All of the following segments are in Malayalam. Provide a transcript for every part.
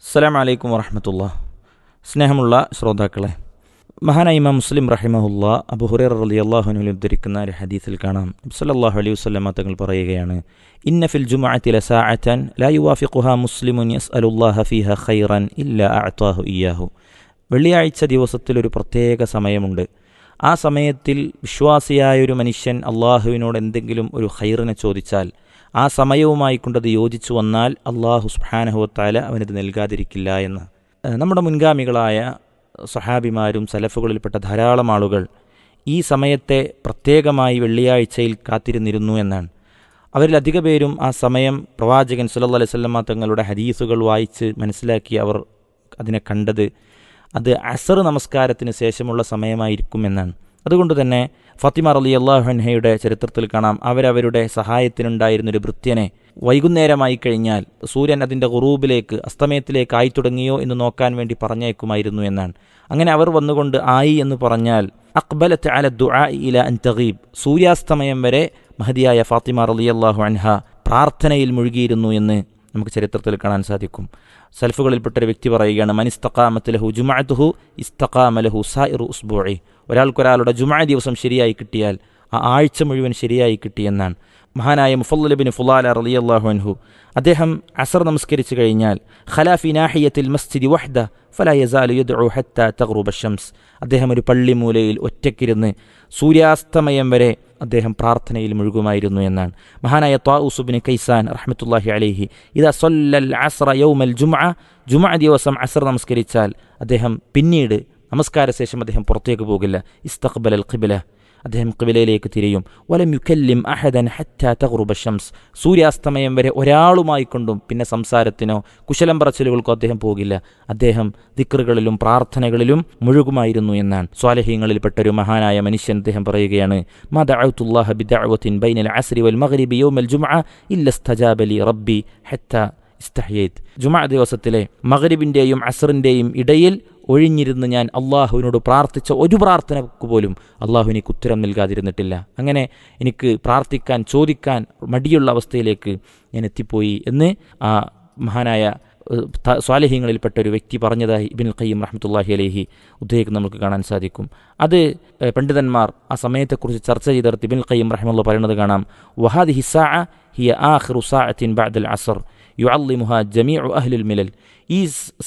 അസ്സലാമു അലൈക്കും വറഹ്മത്തുള്ളാഹി. സ്നേഹമുള്ള ശ്രോതാക്കളെ, മഹാനായ ഇമാം മുസ്ലിം റഹിമഹുല്ലാ അബൂ ഹുറൈറ റളിയല്ലാഹു അൻഹു ഉദ്ധരിക്കുന്ന ഒരു ഹദീസിൽ കാണാം, നബി സല്ലല്ലാഹു അലൈഹി വസല്ലം തങ്ങൾ പറയുകയാണ്, ഇന്ന ഫിൽ ജുമുഅത്തി ലസാഅതൻ ലാ യുവാഫിഖുഹാ മുസ്ലിമുൻ യസ്അലുല്ലാഹ ഫീഹാ ഖൈറൻ ഇല്ലാ അഅതാഹു ഇയ്യാഹു. വെള്ളിയാഴ്ച ദിവസത്തിൽ ഒരു പ്രത്യേക സമയമുണ്ട്. ആ സമയത്തിൽ വിശ്വാസിയായൊരു മനുഷ്യൻ അള്ളാഹുവിനോട് എന്തെങ്കിലും ഒരു ഖൈറിനെ ചോദിച്ചാൽ, ആ സമയവുമായി കൊണ്ടത് യോജിച്ചു വന്നാൽ അള്ളാഹു സുബ്ഹാനഹു വ തആല അവനത് നൽകാതിരിക്കില്ല എന്ന്. നമ്മുടെ മുൻഗാമികളായ സഹാബിമാരും സലഫുകളിൽപ്പെട്ട ധാരാളം ആളുകൾ ഈ സമയത്തെ പ്രത്യേകമായി വെള്ളിയാഴ്ചയിൽ കാത്തിരുന്നിരുന്നു എന്നാണ്. അവരിലധിക പേരും ആ സമയം പ്രവാചകൻ സല്ലല്ലാഹു അലൈഹി വസല്ലം തങ്ങളുടെ ഹദീസുകൾ വായിച്ച് മനസ്സിലാക്കി അവർ അതിനെ കണ്ടത് അത് അസർ നമസ്കാരത്തിന് ശേഷമുള്ള സമയമായിരിക്കും എന്നാണ്. അതുകൊണ്ട് തന്നെ ഫാത്തിമ റളിയല്ലാഹു അൻഹയുടെ ചരിത്രത്തിൽ കാണാം, അവരവരുടെ സഹായത്തിനുണ്ടായിരുന്നൊരു ഭൃത്യനെ വൈകുന്നേരമായി കഴിഞ്ഞാൽ സൂര്യൻ അതിൻ്റെ ഖുറൂബിലേക്ക് അസ്തമയത്തിലേക്ക് ആയി തുടങ്ങിയോ എന്ന് നോക്കാൻ വേണ്ടി പറഞ്ഞേക്കുമായിരുന്നു എന്നാണ്. അങ്ങനെ അവർ വന്നുകൊണ്ട് ആയി എന്ന് പറഞ്ഞാൽ അഖ്ബലത്ത് അല ദുആ ഇല അൻ തഗീബ്, സൂര്യാസ്തമയം വരെ മഹദിയായ ഫാത്തിമ റളിയല്ലാഹു അൻഹ പ്രാർത്ഥനയിൽ മുഴുകിയിരുന്നു എന്ന് നമുക്ക് ചരിത്രത്തിൽ കാണാൻ സാധിക്കും. സൽഫുകളിൽപ്പെട്ടൊരു വ്യക്തി പറയുകയാണ്, മനിസ്തഖാമത്ത് ലഹു ജുമഅതുഹു ഇസ്തഖാമ ലഹു സായിറു ഉസ്ബൂഇ. ഒരാൾക്കൊരാളുടെ ജുമഅ ദിവസം ശരിയായി കിട്ടിയാൽ ആ ആഴ്ച മുഴുവൻ ശരിയായി കിട്ടിയെന്നാണ്. മഹാനായ മുഫല്ലൽ ഇബ്നു ഫുലാല റളിയല്ലാഹു അൻഹു അദ്ദേഹം അസർ നമസ്കരിച്ചു കഴിഞ്ഞാൽ ഖലാ ഫി നാഹിയത്തിൽ മസ്ജിദി വഹ്ദ ഫലാ യസാലു യദ്ഉ ഹത്താ തഗ്റുബ ശംസ്, അദ്ദേഹം ഒരു പള്ളിമൂലയിൽ ഒറ്റയ്ക്കിരുന്ന് സൂര്യാസ്തമയം വരെ അദ്ദേഹം പ്രാർത്ഥനയിൽ മുഴുകുമായിരുന്നു എന്നാണ്. മഹാനായ ത്വാഊസ് ഇബ്നു കൈസാൻ റഹ്മത്തുള്ളാഹി അലൈഹി ഇദാ സല്ലൽ അസ്റ യൗമൽ ജുമുഅ ദിവസം അസർ നമസ്കരിച്ചാൽ അദ്ദേഹം പിന്നീട് നമസ്കാരശേഷം അദ്ദേഹം പുറത്തേക്ക് പോകില്ല. ഇസ്തഖ്ബലൽ ഖിബ്ല, അദ്ദേഹം ഖിബ്ലയിലേക്ക് തിരിയും. വലം യുകല്ലിം അഹദൻ ഹത്താ തഗ്റുബ ശംസ്, സൂര്യാസ്തമയം വരെ ഒരാളുമായി കൊണ്ടും പിന്നെ സംസാരത്തിനോ കുശലം പറച്ചിലുകൾക്കോ അദ്ദേഹം പോകില്ല. അദ്ദേഹം ദിക്റുകളിലും പ്രാർത്ഥനകളിലും മുഴുകുമായിരുന്നു എന്നാണ്. സ്വാലിഹീങ്ങളിൽപ്പെട്ട ഒരു മഹാനായ മനുഷ്യൻ അദ്ദേഹം പറയുകയാണ്, മാ ദഅഉതുല്ലാഹ ബിദഅവത്തിൻ ബൈനൽ അസ്രി വൽ മഗ്രിബി യൗമൽ ജുമുഅ ഇല്ല ഇസ്തജാബ ലി റബ്ബി ഹത്താ ഇസ്തഹ്യൈത്. ജുമുഅ ദിവസത്തിലെ മഗ്രിബിൻ്റെയും അസ്റിൻ്റെയും ഇടയിൽ ഒഴിഞ്ഞിരുന്ന് ഞാൻ അള്ളാഹുവിനോട് പ്രാർത്ഥിച്ച ഒരു പ്രാർത്ഥനക്ക് പോലും അള്ളാഹു എനിക്ക് ഉത്തരം നൽകാതിരുന്നിട്ടില്ല. അങ്ങനെ എനിക്ക് പ്രാർത്ഥിക്കാൻ ചോദിക്കാൻ മടിയുള്ള അവസ്ഥയിലേക്ക് ഞാൻ എത്തിപ്പോയി എന്ന് ആ മഹാനായ സ്വാലിഹീങ്ങളിൽപ്പെട്ട ഒരു വ്യക്തി പറഞ്ഞതായി ഇബ്നുൽ ഖയ്യിം റഹ്മത്തുള്ളാഹി അലൈഹി ഉദ്ധരിക്കുന്നത് നമുക്ക് കാണാൻ സാധിക്കും. അത് പണ്ഡിതന്മാർ ആ സമയത്തെക്കുറിച്ച് ചർച്ച ചെയ്തിടത്ത് ഇബ്നുൽ ഖയ്യിം റഹിമഹുല്ലാഹ് പറയുന്നത് കാണാം, വഹാദിഹി സാഅ ഹിയ ആഖിറു സാഅത്തിൻ ബഅദൽ അസ്ർ യുഅല്ലിമുഹാ ജമീഉ അഹ്ലിൽ മിലൽ. ഈ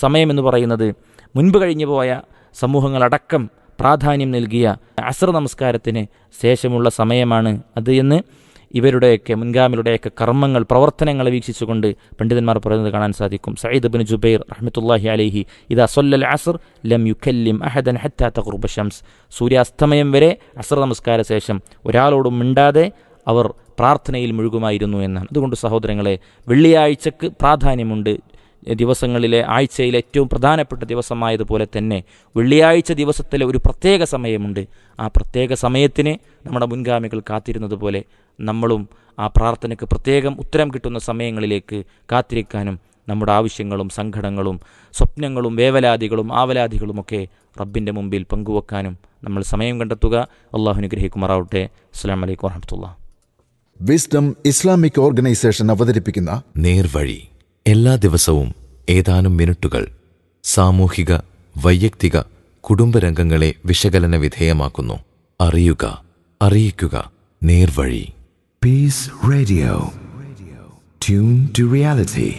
സമയം എന്ന് പറയുന്നത് മുൻപ് കഴിഞ്ഞു പോയ സമൂഹങ്ങളടക്കം പ്രാധാന്യം നൽകിയ അസ്ർ നമസ്കാരത്തിന് ശേഷമുള്ള സമയമാണ് അത് എന്ന് ഇവരുടെയൊക്കെ മുൻഗാമികളുടെയൊക്കെ കർമ്മങ്ങൾ പ്രവർത്തനങ്ങളെ വീക്ഷിച്ചുകൊണ്ട് പണ്ഡിതന്മാർ പറയുന്നത് കാണാൻ സാധിക്കും. സഈദ് ഇബ്നു ജുബൈർ റഹ്മത്തുള്ളാഹി അലൈഹി ഇദാ സല്ലൽ അസ്ർ ലം യുകല്ലിം അഹദൻ ഹത്താ തഗ്റുബ ശംസ്, സൂര്യാസ്തമയം വരെ അസ്ർ നമസ്കാര ശേഷം ഒരാളോടും മിണ്ടാതെ അവർ പ്രാർത്ഥനയിൽ മുഴുകുമായിരുന്നു എന്നാണ്. അതുകൊണ്ട് സഹോദരങ്ങളെ, വെള്ളിയാഴ്ചക്ക് പ്രാധാന്യമുണ്ട്. ദിവസങ്ങളിലെ ആഴ്ചയിലെ ഏറ്റവും പ്രധാനപ്പെട്ട ദിവസമായതുപോലെ തന്നെ വെള്ളിയാഴ്ച ദിവസത്തിലെ ഒരു പ്രത്യേക സമയമുണ്ട്. ആ പ്രത്യേക സമയത്തിന് നമ്മുടെ മുൻഗാമികൾ കാത്തിരുന്നത് പോലെ നമ്മളും ആ പ്രാർത്ഥനയ്ക്ക് പ്രത്യേകം ഉത്തരം കിട്ടുന്ന സമയങ്ങളിലേക്ക് കാത്തിരിക്കാനും നമ്മുടെ ആവശ്യങ്ങളും സങ്കടങ്ങളും സ്വപ്നങ്ങളും വേവലാതികളും ആവലാതികളുമൊക്കെ റബ്ബിൻ്റെ മുമ്പിൽ പങ്കുവെക്കാനും നമ്മൾ സമയം കണ്ടെത്തുക. അള്ളാഹു അനുഗ്രഹിക്കുമാറാവട്ടെ. അസ്സലാമു അലൈക്കും വറഹ്മത്തുള്ളാഹി. വിസ്ഡം ഇസ്ലാമിക് ഓർഗനൈസേഷൻ അവതരിപ്പിക്കുന്ന നേർവഴി എല്ലാ ദിവസവും ഏതാനും മിനിറ്റുകൾ സാമൂഹിക, വൈയക്തിക, കുടുംബരംഗങ്ങളെ വിശകലന വിധേയമാക്കുന്നു. അറിയുക, അറിയിക്കുക. നേർവഴി. Peace Radio. Tune to reality.